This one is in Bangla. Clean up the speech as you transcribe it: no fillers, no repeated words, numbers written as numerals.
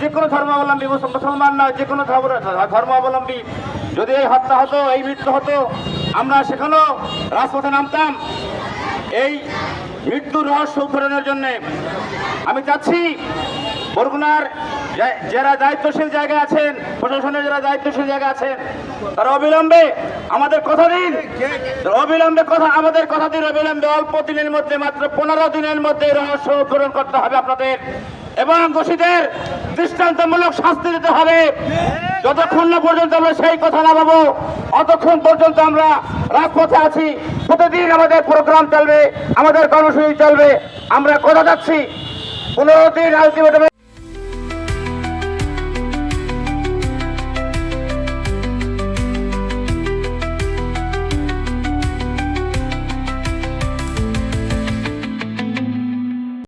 যে কোনো ধর্মাবলম্বী, মুসলমান নয়, যে কোনো ধর্মাবলম্বী যদি এই হত্যা হতো, এই মৃত্যু হতো, আমরা সেখানেও রাজপথে নামতাম এই মৃত্যুর রহস্য উদ্ঘাটনের জন্য। আমি চাচ্ছি বরগুনার যারা দায়িত্বশীল জায়গায় আছেন, প্রশাসনের যারা দায়িত্বশীল জায়গায় আছেন, তারা অবিলম্বে আমাদের কথা দিন, আমাদের কথা দিন, অবিলম্বে অল্প দিনের মধ্যে, মাত্র 15 দিনের মধ্যে রহস্য উদ্ঘাটন করতে হবে আপনাদের, এবং দোষীদের দৃষ্টান্তমূলক শাস্তি দিতে হবে। যতক্ষণ না পর্যন্ত আমরা সেই কথা না পাবো, অতক্ষণ পর্যন্ত আমরা রাজপথে আছি। প্রতিদিন আমাদের প্রোগ্রাম চলবে, আমাদের কর্মসূচি চলবে। আমরা কথা যাচ্ছি 15 দিন আলটিমেটাম